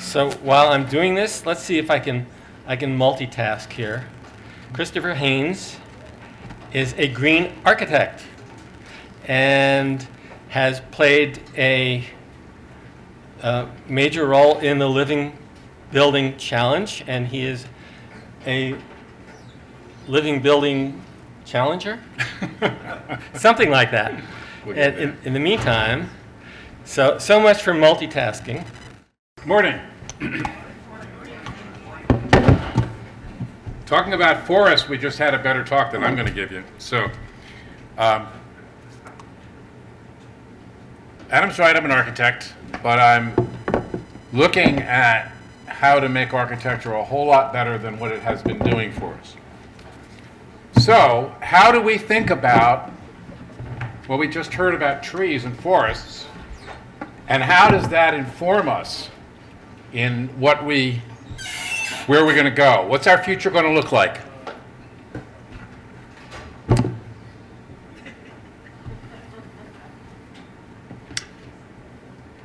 So while I'm doing this, let's see if I can multitask here. Christopher Haines is a green architect and has played a major role in the Living Building Challenge, and he is a living building challenger, something like that. And in the meantime, so much for multitasking. Morning. Talking about forests, we just had a better talk than I'm going to give you. So, Adam's right, I'm an architect, but I'm looking at how to make architecture a whole lot better than what it has been doing for us. So, how do we think about, well, we just heard about trees and forests, and how does that inform us in where we're going to go? What's our future going to look like?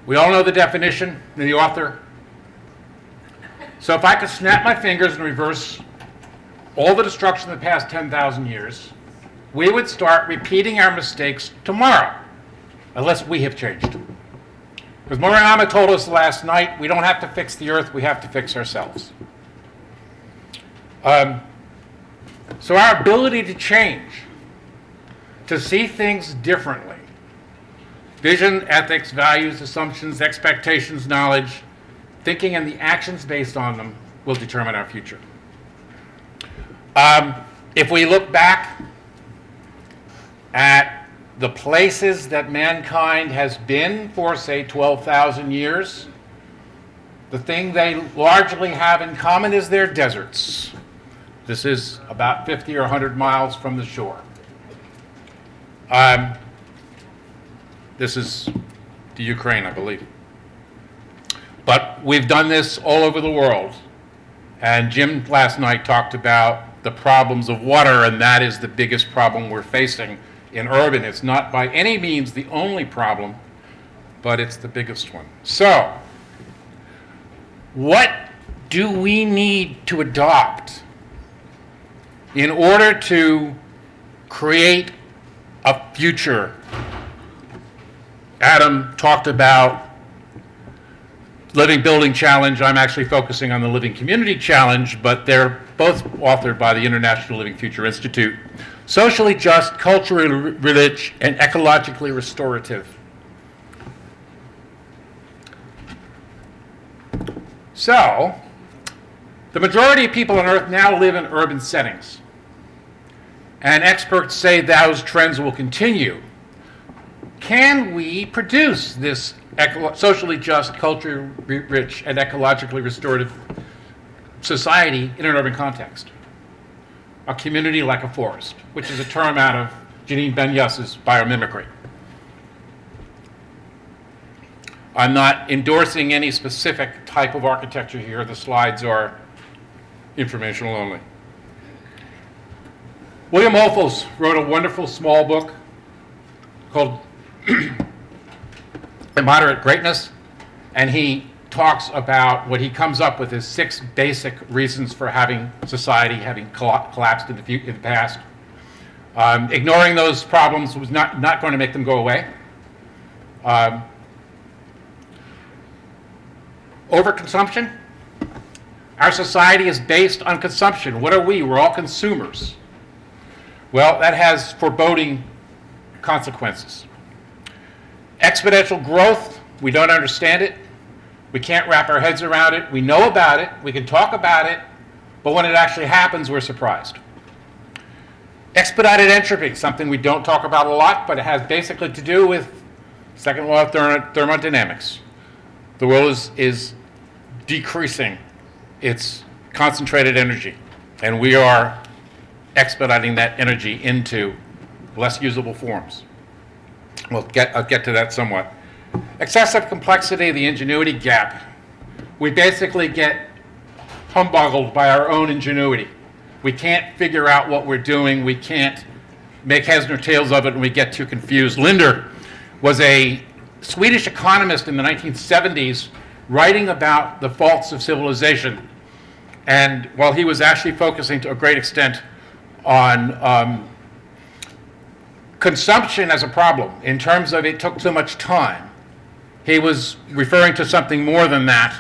We all know the definition, the author. So if I could snap my fingers and reverse all the destruction of the past 10,000 years, we would start repeating our mistakes tomorrow, unless we have changed. Because Murayama told us last night, we don't have to fix the earth, we have to fix ourselves. So our ability to change, to see things differently, vision, ethics, values, assumptions, expectations, knowledge, thinking, and the actions based on them will determine our future. If we look back at the places that mankind has been for, say, 12,000 years, the thing they largely have in common is their deserts. This is about 50 or 100 miles from the shore. This is the Ukraine, I believe. But we've done this all over the world. And Jim last night talked about the problems of water, and that is the biggest problem we're facing in urban. It's not by any means the only problem, but it's the biggest one. So, what do we need to adopt in order to create a future? Adam talked about Living Building Challenge. I'm actually focusing on the Living Community Challenge, but they're both authored by the International Living Future Institute. Socially just, culturally rich, and ecologically restorative. So, the majority of people on Earth now live in urban settings. And experts say those trends will continue. Can we produce this socially just, culturally rich, and ecologically restorative society in an urban context? A community like a forest, which is a term out of Janine Benyus's biomimicry. I'm not endorsing any specific type of architecture here. The slides are informational only. William Ophuls wrote a wonderful small book called Immoderate Greatness, and he talks about what he comes up with is 6 basic reasons for having society having collapsed in the past. Ignoring those problems was not going to make them go away. Overconsumption. Our society is based on consumption. What are we? We're all consumers. Well, that has foreboding consequences. Exponential growth, we don't understand it. We can't wrap our heads around it. We know about it. We can talk about it. But when it actually happens, we're surprised. Expedited entropy, something we don't talk about a lot, but it has basically to do with second law of thermodynamics. The world is decreasing its concentrated energy, and we are expediting that energy into less usable forms. I'll get to that somewhat. Excessive complexity, the ingenuity gap. We basically get humbuggled by our own ingenuity. We can't figure out what we're doing. We can't make heads nor tails of it, and we get too confused. Linder was a Swedish economist in the 1970s writing about the faults of civilization. And while he was actually focusing to a great extent on consumption as a problem, in terms of it took too much time, he was referring to something more than that,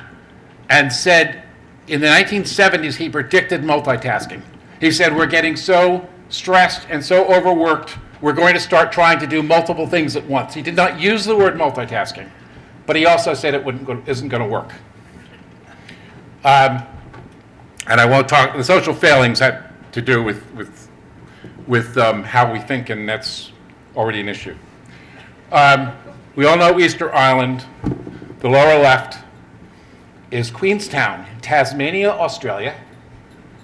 and said in the 1970s he predicted multitasking. He said, we're getting so stressed and so overworked, we're going to start trying to do multiple things at once. He did not use the word multitasking, but he also said it isn't going to work. And I won't talk, the social failings had to do with how we think, and that's already an issue. We all know Easter Island. The lower left is Queenstown, Tasmania, Australia.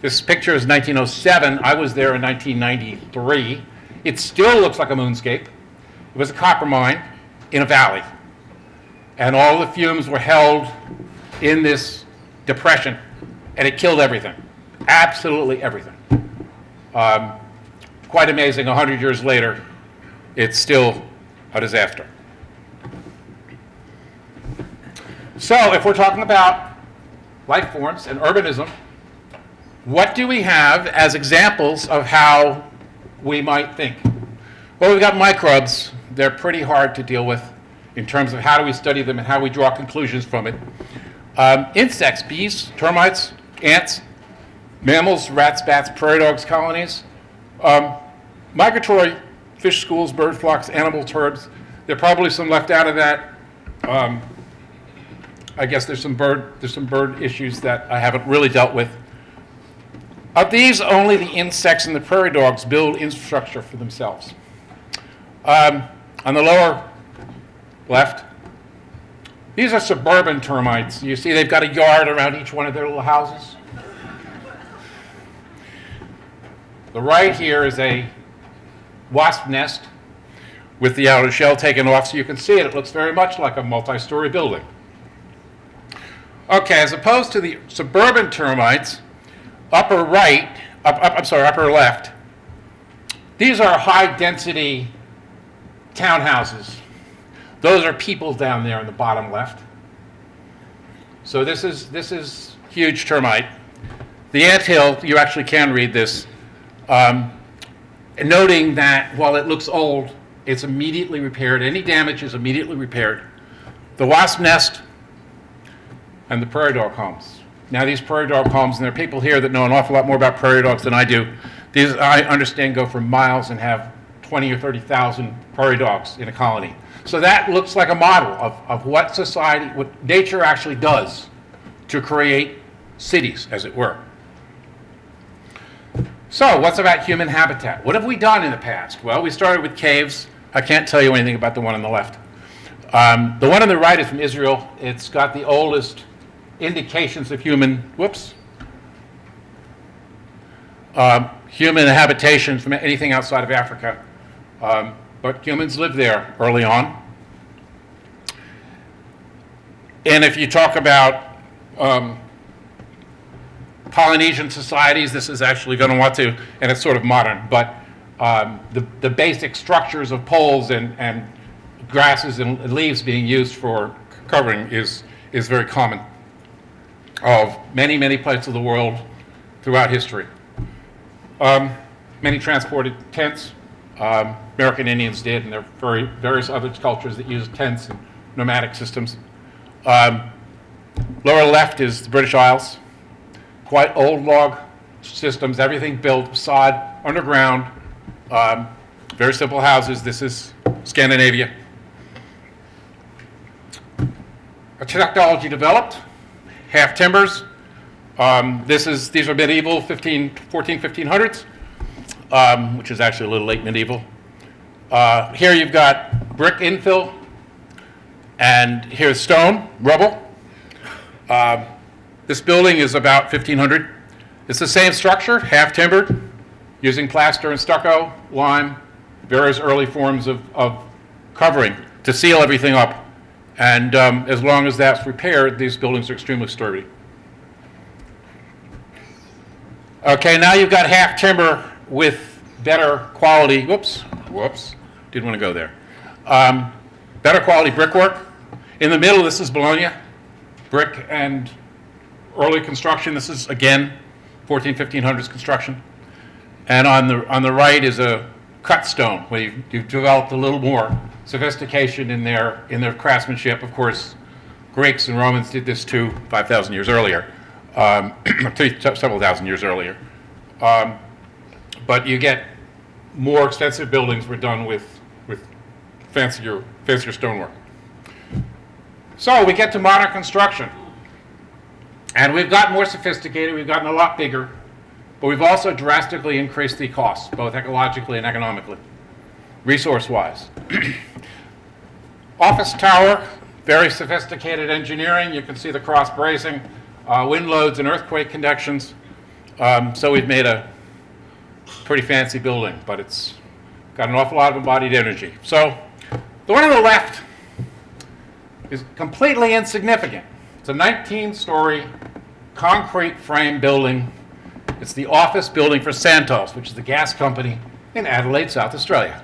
This picture is 1907. I was there in 1993. It still looks like a moonscape. It was a copper mine in a valley. And all the fumes were held in this depression, and it killed everything. Absolutely everything. Quite amazing, 100 years later, it's still a disaster. So if we're talking about life forms and urbanism, what do we have as examples of how we might think? Well, we've got microbes. They're pretty hard to deal with in terms of how do we study them and how we draw conclusions from it. Insects, bees, termites, ants, mammals, rats, bats, prairie dogs, colonies, migratory fish schools, bird flocks, animal herds. There are probably some left out of that. I guess there's some bird issues that I haven't really dealt with. Of these, only the insects and the prairie dogs build infrastructure for themselves. On the lower left, these are suburban termites. You see they've got a yard around each one of their little houses. The right here is a wasp nest with the outer shell taken off so you can see it. It looks very much like a multi-story building. Okay, as opposed to the suburban termites, upper left, these are high-density townhouses. Those are people down there in the bottom left. So this is huge termite. The anthill, you actually can read this, noting that while it looks old, it's immediately repaired. Any damage is immediately repaired. The wasp nest and the prairie dog homes. Now these prairie dog homes, and there are people here that know an awful lot more about prairie dogs than I do. These, I understand, go for miles and have 20 or 30,000 prairie dogs in a colony. So that looks like a model of what society, what nature actually does to create cities, as it were. So what's about human habitat? What have we done in the past? Well, we started with caves. I can't tell you anything about the one on the left. The one on the right is from Israel. It's got the oldest indications of human habitation from anything outside of Africa. But humans lived there early on. And if you talk about Polynesian societies, this is actually going to want to, and it's sort of modern, but the basic structures of poles and grasses and leaves being used for covering is very common of many, many places of the world throughout history. Many transported tents. American Indians did, and there are various other cultures that use tents and nomadic systems. Lower left is the British Isles. Quite old log systems, everything built sod, underground, very simple houses. This is Scandinavia. A technology developed, half timbers. These are medieval 1500s, which is actually a little late medieval. Here you've got brick infill, and here's stone, rubble. This building is about 1500. It's the same structure, half timbered, using plaster and stucco, lime, various early forms of covering to seal everything up. And as long as that's repaired, these buildings are extremely sturdy. Okay, now you've got half timber with better quality, didn't want to go there. Better quality brickwork. In the middle, this is Bologna. brick and early construction. This is, again, 1500s construction. And on the right is a cut stone, where you've developed a little more sophistication in their craftsmanship. Of course, Greeks and Romans did this too 5,000 years earlier, several thousand years earlier. But you get more expensive buildings were done with fancier stonework. So we get to modern construction. And we've gotten more sophisticated, we've gotten a lot bigger, but we've also drastically increased the costs, both ecologically and economically, resource-wise. Office tower, very sophisticated engineering. You can see the cross bracing, wind loads and earthquake conductions. So we've made a pretty fancy building, but it's got an awful lot of embodied energy. So the one on the left is completely insignificant. It's a 19-story concrete frame building. It's the office building for Santos, which is the gas company in Adelaide, South Australia.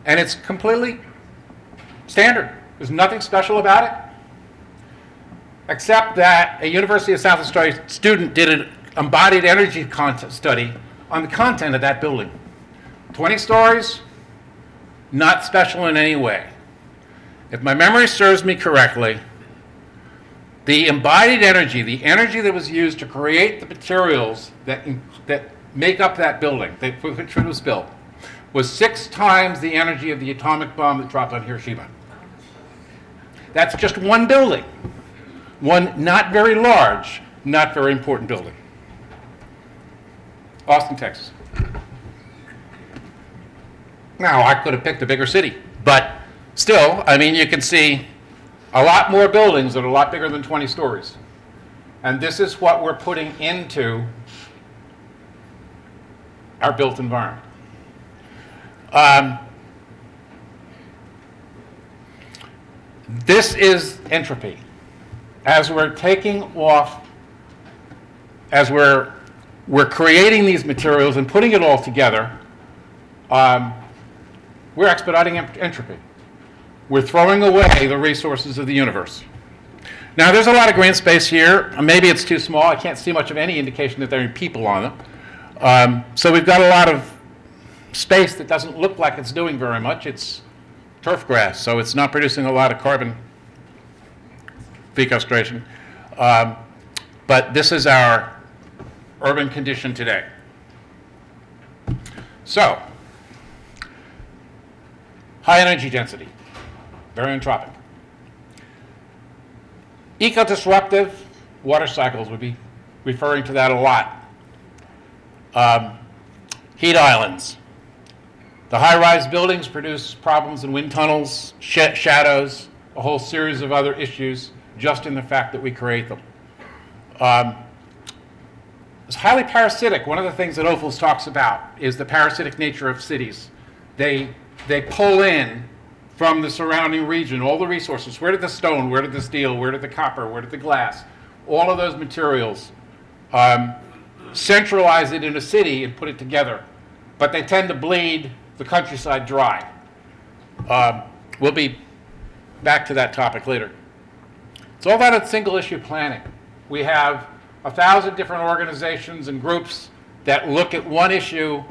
And it's completely standard. There's nothing special about it, except that a University of South Australia student did an embodied energy study on the content of that building. 20 stories, not special in any way. If my memory serves me correctly, the embodied energy, the energy that was used to create the materials that make up that building, which was built, was 6 times the energy of the atomic bomb that dropped on Hiroshima. That's just one building. One not very large, not very important building. Austin, Texas. Now, I could have picked a bigger city, but still, I mean, you can see a lot more buildings that are a lot bigger than 20 stories. And this is what we're putting into our built environment. This is entropy. As we're taking off, as we're creating these materials and putting it all together, we're expediting entropy. We're throwing away the resources of the universe. Now, there's a lot of green space here. Maybe it's too small. I can't see much of any indication that there are people on them. So we've got a lot of space that doesn't look like it's doing very much. It's turf grass, so it's not producing a lot of carbon sequestration. But this is our urban condition today. So, high energy density, very entropic. Eco-disruptive water cycles would be referring to that a lot. Heat islands. The high-rise buildings produce problems in wind tunnels, shadows, a whole series of other issues just in the fact that we create them. It's highly parasitic. One of the things that Ophuls talks about is the parasitic nature of cities. They pull in from the surrounding region all the resources. Where did the stone, where did the steel, where did the copper, where did the glass? All of those materials, centralize it in a city and put it together. But they tend to bleed the countryside dry. We'll be back to that topic later. It's all about single issue planning. We have 1,000 different organizations and groups that look at one issue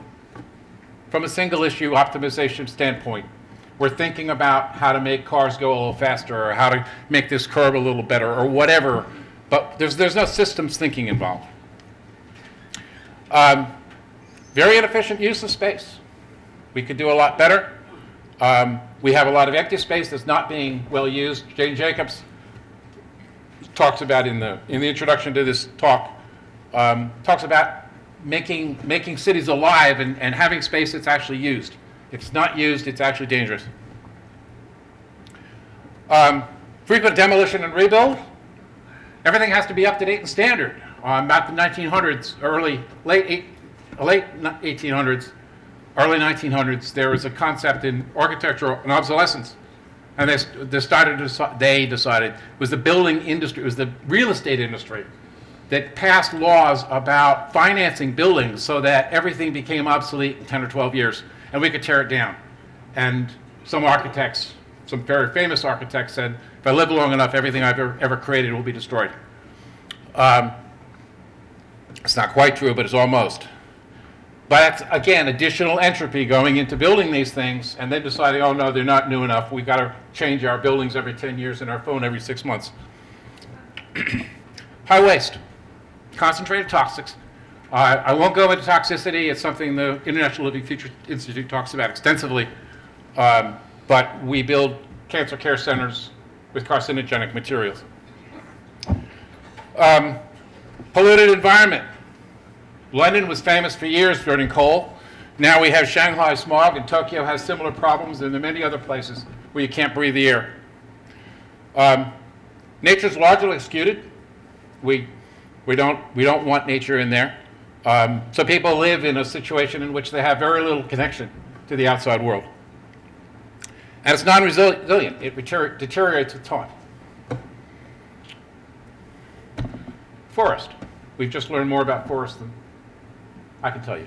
from a single issue optimization standpoint. We're thinking about how to make cars go a little faster, or how to make this curb a little better, or whatever, but there's no systems thinking involved. Very inefficient use of space. We could do a lot better. We have a lot of empty space that's not being well used. Jane Jacobs talks about in the introduction to this talk, talks about making cities alive and having space that's actually used. If it's not used, it's actually dangerous. Frequent demolition and rebuild. Everything has to be up to date and standard. About the 1900s, late 1800s, early 1900s, there was a concept in architecture and obsolescence. And they decided it was the building industry, it was the real estate industry that passed laws about financing buildings so that everything became obsolete in 10 or 12 years and we could tear it down. And some architects some very famous architect said, if I live long enough, everything I've ever created will be destroyed. It's not quite true, but it's almost. But that's, again, additional entropy going into building these things and then deciding, oh no, they're not new enough. We've got to change our buildings every 10 years and our phone every 6 months. High waste, concentrated toxics. I won't go into toxicity. It's something the International Living Future Institute talks about extensively. But we build cancer care centers with carcinogenic materials. Polluted environment. London was famous for years burning coal. Now we have Shanghai smog, and Tokyo has similar problems, and there are many other places where you can't breathe the air. Nature's largely excluded. We don't want nature in there. So people live in a situation in which they have very little connection to the outside world. And it's non-resilient. It deteriorates with time. Forest. We've just learned more about forest than I can tell you.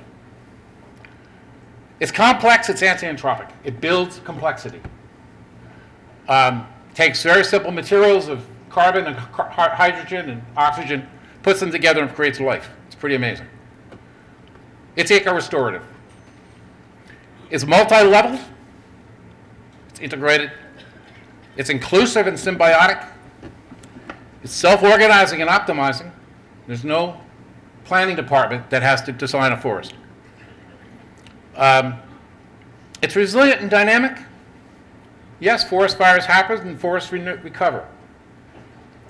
It's complex, it's anti-entropic. It builds complexity. Takes very simple materials of carbon and hydrogen and oxygen, puts them together and creates life. It's pretty amazing. It's eco-restorative. It's multi-level. It's integrated. It's inclusive and symbiotic. It's self-organizing and optimizing. There's no planning department that has to design a forest. It's resilient and dynamic. Yes, forest fires happen and forests recover.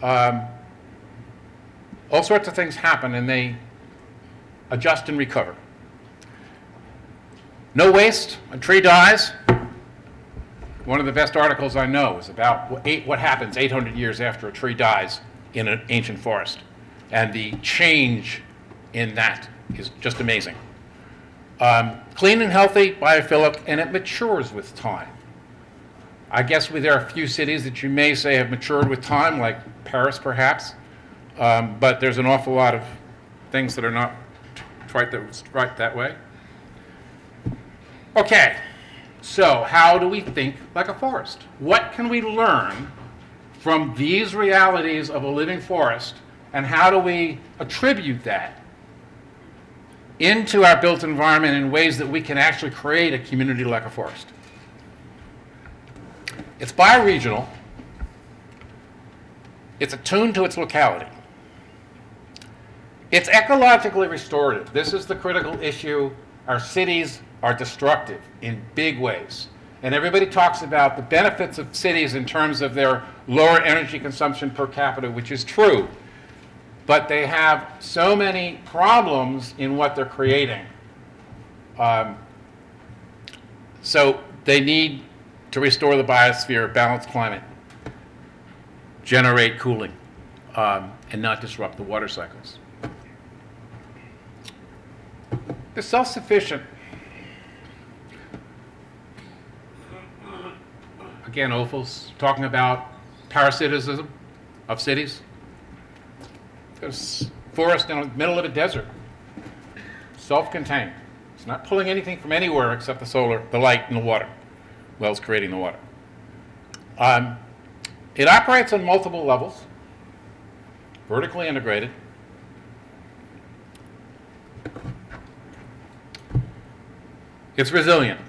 All sorts of things happen and they adjust and recover. No waste. A tree dies. One of the best articles I know is about what happens 800 years after a tree dies in an ancient forest. And the change in that is just amazing. Clean and healthy, biophilic, and it matures with time. I guess there are a few cities that you may say have matured with time, like Paris perhaps, but there's an awful lot of things that are not right that way. Okay, so how do we think like a forest? What can we learn from these realities of a living forest, and how do we attribute that into our built environment in ways that we can actually create a community like a forest? It's bioregional. It's attuned to its locality. It's ecologically restorative. This is the critical issue. Our cities are destructive in big ways. And everybody talks about the benefits of cities in terms of their lower energy consumption per capita, which is true. But they have so many problems in what they're creating. So they need to restore the biosphere, balance climate, generate cooling, and not disrupt the water cycles. They're self-sufficient. Again, Ophal's talking about parasitism of cities. There's a forest in the middle of a desert, self-contained. It's not pulling anything from anywhere except the light and the water. Well, it's creating the water. It operates on multiple levels, vertically integrated. It's resilient.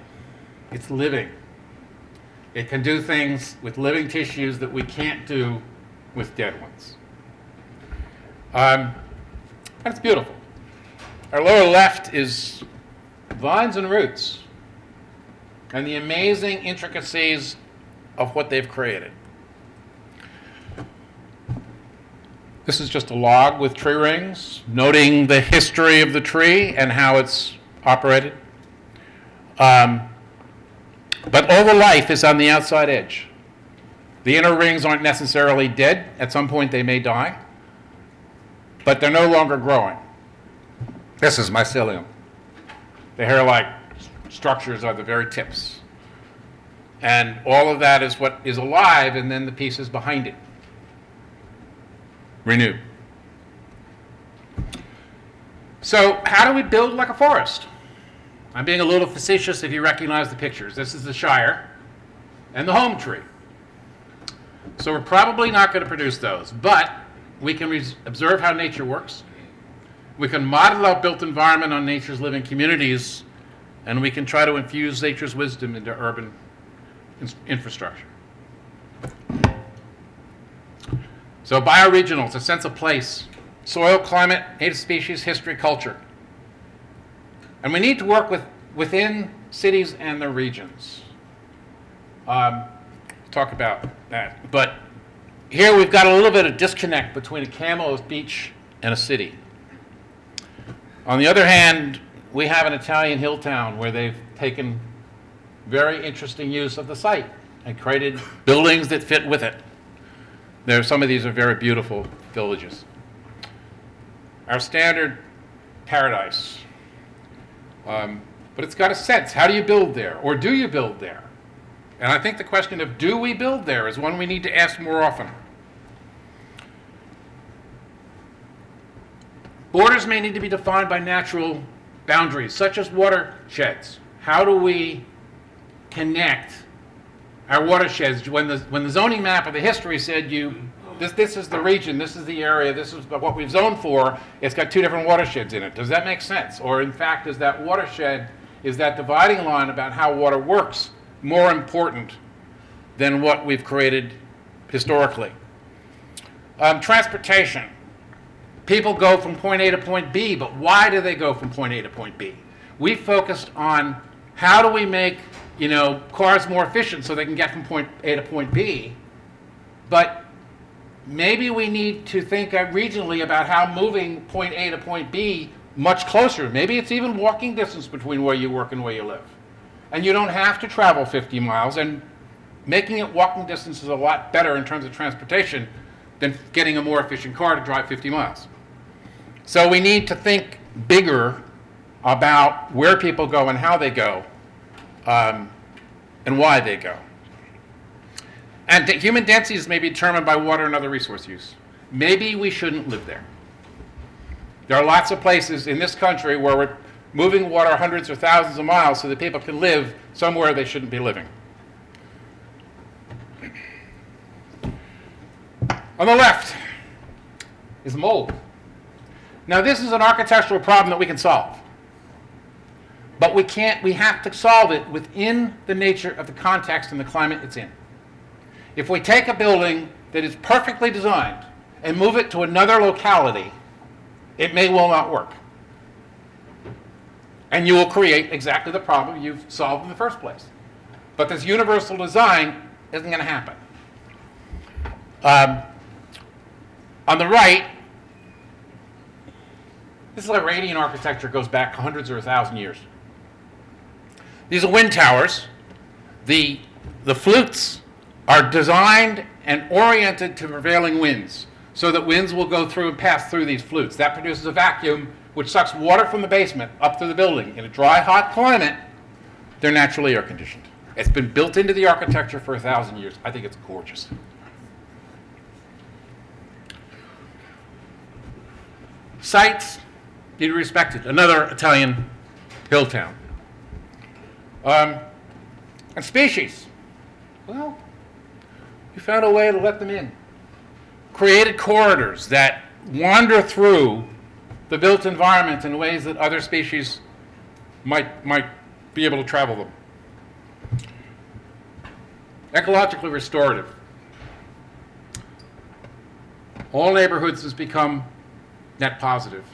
It's living. It can do things with living tissues that we can't do with dead ones. And it's beautiful. Our lower left is vines and roots and the amazing intricacies of what they've created. This is just a log with tree rings, noting the history of the tree and how it's operated. But all the life is on the outside edge. The inner rings aren't necessarily dead. At some point they may die, but they're no longer growing. This is mycelium. The hair-like structures are the very tips. And all of that is what is alive, and then the pieces behind it. Renew. So how do we build like a forest? I'm being a little facetious if you recognize the pictures. This is the Shire. and the home tree. So we're probably not going to produce those, but we can observe how nature works. We can model our built environment on nature's living communities, and we can try to infuse nature's wisdom into urban infrastructure. So bioregional, it's a sense of place. Soil, climate, native species, history, culture. And we need to work within cities and their regions. Talk about that. But here we've got a little bit of disconnect between a Camel beach and a city. On the other hand, we have an Italian hill town where they've taken very interesting use of the site and created buildings that fit with it. Some of these are very beautiful villages. Our standard paradise. But it's got a sense. How do you build there? Or do you build there? And I think the question of do we build there is one we need to ask more often. Borders may need to be defined by natural boundaries, such as watersheds. How do we connect our watersheds? When the zoning map of the history said this is the region, this is the area, this is what we've zoned for, it's got two different watersheds in it. Does that make sense? Or in fact, is that watershed, is that dividing line about how water works more important than what we've created historically? Transportation. People go from point A to point B, but why do they go from point A to point B? We focused on how do we make cars more efficient so they can get from point A to point B, but maybe we need to think regionally about how moving point A to point B much closer. Maybe it's even walking distance between where you work and where you live. And you don't have to travel 50 miles, and making it walking distance is a lot better in terms of transportation than getting a more efficient car to drive 50 miles. So we need to think bigger about where people go and how they go, and why they go. And human densities may be determined by water and other resource use. Maybe we shouldn't live there. There are lots of places in this country where we're moving water hundreds or thousands of miles so that people can live somewhere they shouldn't be living. On the left is mold. Now this is an architectural problem that we can solve. But we have to solve it within the nature of the context and the climate it's in. If we take a building that is perfectly designed and move it to another locality, it may well not work. And you will create exactly the problem you've solved in the first place. But this universal design isn't going to happen. On the right, this is Iranian architecture, goes back hundreds or 1,000 years. These are wind towers. The flutes are designed and oriented to prevailing winds so that winds will go through and pass through these flutes. That produces a vacuum which sucks water from the basement up to the building. In a dry, hot climate, they're naturally air conditioned. It's been built into the architecture for 1,000 years. I think it's gorgeous. Sites need to be respected. Another Italian hill town. And species. Well, we found a way to let them in. Created corridors that wander through the built environment in ways that other species might be able to travel them. Ecologically restorative. All neighborhoods has become net positive,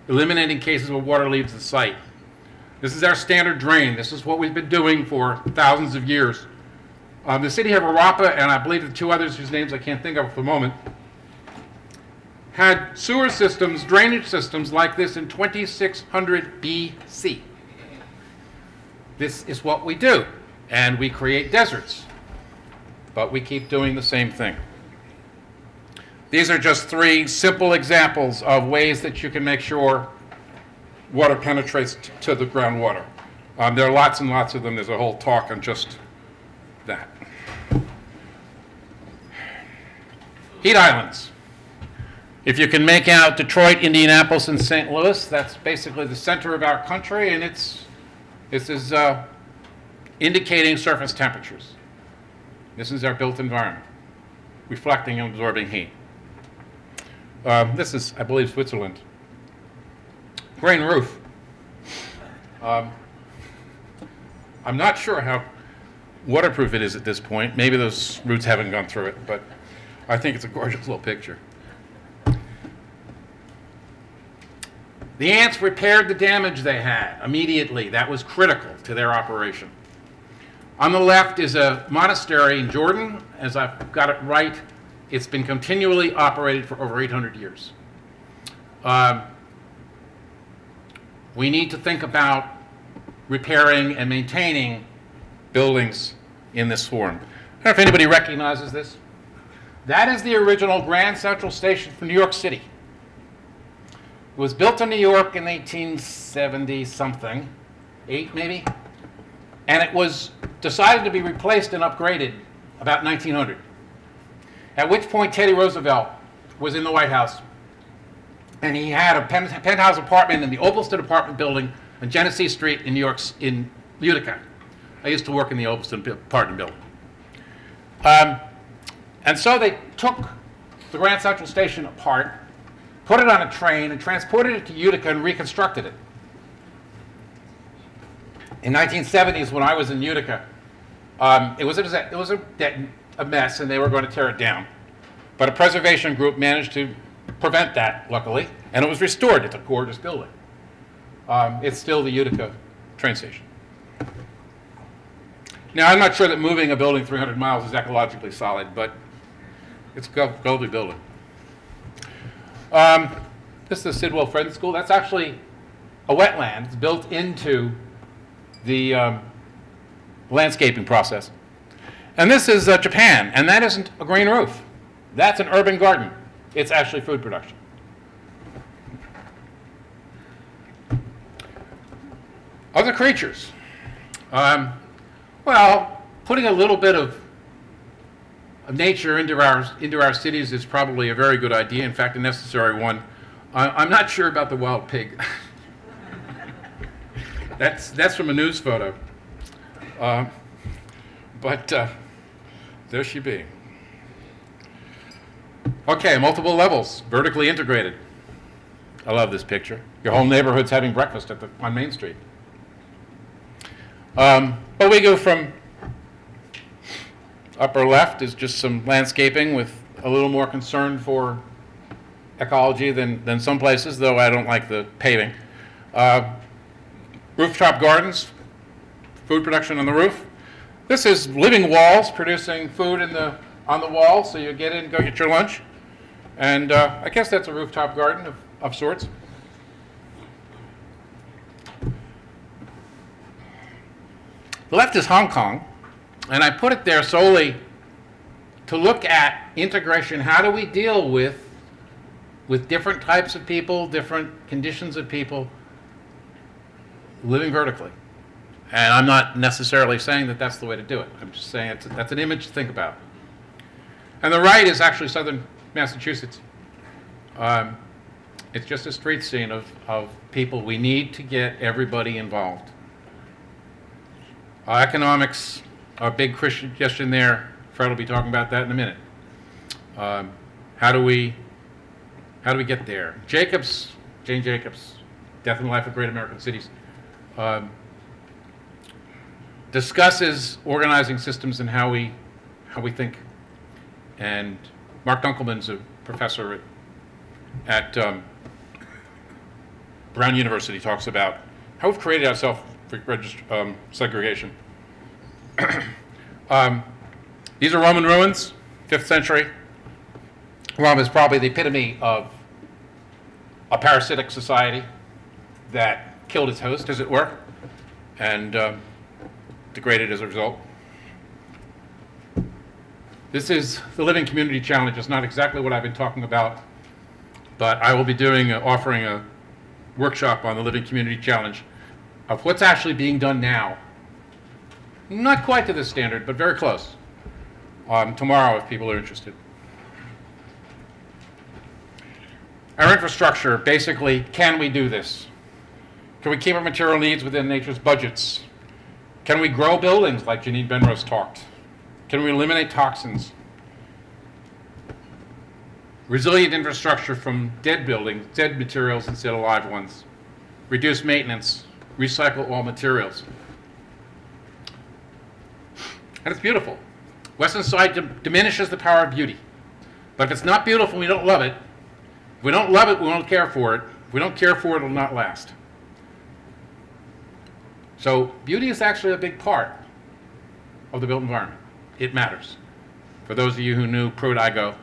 eliminating cases where water leaves the site. This is our standard drain. This is what we've been doing for thousands of years. The city of Arapa, and I believe the two others whose names I can't think of at the moment, had sewer systems, drainage systems like this in 2600 BC. This is what we do, and we create deserts, but we keep doing the same thing. These are just three simple examples of ways that you can make sure water penetrates to the groundwater. There are lots and lots of them. There's a whole talk on just that. Heat islands. If you can make out Detroit, Indianapolis, and St. Louis, that's basically the center of our country, and this is indicating surface temperatures. This is our built environment, reflecting and absorbing heat. This is, I believe, Switzerland. Grain roof. I'm not sure how waterproof it is at this point. Maybe those roots haven't gone through it, but I think it's a gorgeous little picture. The ants repaired the damage they had immediately. That was critical to their operation. On the left is a monastery in Jordan. As I've got it right, it's been continually operated for over 800 years. We need to think about repairing and maintaining buildings in this form. I don't know if anybody recognizes this. That is the original Grand Central Station for New York City. It was built in New York in 1870-something, 8 maybe, and it was decided to be replaced and upgraded about 1900. At which point Teddy Roosevelt was in the White House, and he had a penthouse apartment in the Opalston apartment building on Genesee Street in New York, in Utica. I used to work in the Opalston apartment building. And so they took the Grand Central Station apart, put it on a train, and transported it to Utica and reconstructed it. In 1970s, when I was in Utica, it was a mess, and they were going to tear it down. But a preservation group managed to prevent that, luckily, and it was restored. It's a gorgeous building. It's still the Utica train station. Now, I'm not sure that moving a building 300 miles is ecologically solid, but it's a lovely building. This is the Sidwell Friends School. That's actually a wetland. It's built into the landscaping process. And this is Japan, and that isn't a green roof. That's an urban garden. It's actually food production. Other creatures. Well, putting a little bit of nature into our cities is probably a very good idea. In fact, a necessary one. I'm not sure about the wild pig. That's from a news photo. But there she be. Okay, multiple levels, vertically integrated. I love this picture. Your whole neighborhood's having breakfast on Main Street. But we go from upper left is just some landscaping with a little more concern for ecology than some places, though I don't like the paving. Rooftop gardens, food production on the roof. This is living walls producing food on the wall, so you get in, go get your lunch. And I guess that's a rooftop garden of sorts. The left is Hong Kong, and I put it there solely to look at integration. How do we deal with different types of people, different conditions of people living vertically? And I'm not necessarily saying that that's the way to do it. I'm just saying that's an image to think about. And the right is actually southern Massachusetts. It's just a street scene of people. We need to get everybody involved. Economics, a big question there. Fred will be talking about that in a minute. How do we get there? Jane Jacobs, Death and Life of Great American Cities, discusses organizing systems and how we think. And Mark Dunkelman's a professor at Brown University, talks about how we've created ourselves segregation. These are Roman ruins, 5th century. Rome is probably the epitome of a parasitic society that killed its host, as it were, and degraded as a result. This is the Living Community Challenge. It's not exactly what I've been talking about, but I will be offering a workshop on the Living Community Challenge of what's actually being done now. Not quite to this standard, but very close. Tomorrow, if people are interested. Our infrastructure, basically, can we do this? Can we keep our material needs within nature's budgets? Can we grow buildings like Janine Benrose talked? Can we eliminate toxins? Resilient infrastructure from dead buildings, dead materials instead of live ones. Reduce maintenance. Recycle all materials. And it's beautiful. Western society diminishes the power of beauty. But if it's not beautiful, we don't love it. If we don't love it, we won't care for it. If we don't care for it, it'll not last. So beauty is actually a big part of the built environment. It matters. For those of you who knew Prodigo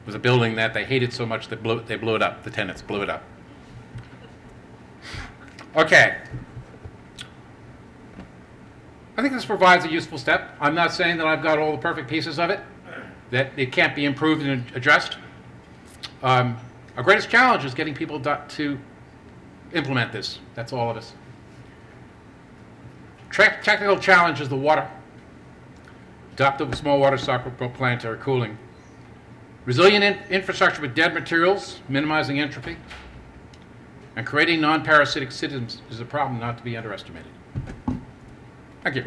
was a building that they hated so much that they blew it up. The tenants blew it up. Okay. I think this provides a useful step. I'm not saying that I've got all the perfect pieces of it, that it can't be improved and addressed. Our greatest challenge is getting people to implement this. That's all of us. Technical challenge is the water. Adopt a small water cycle plant or cooling. Resilient infrastructure with dead materials, minimizing entropy. And creating non-parasitic systems is a problem not to be underestimated. Thank you.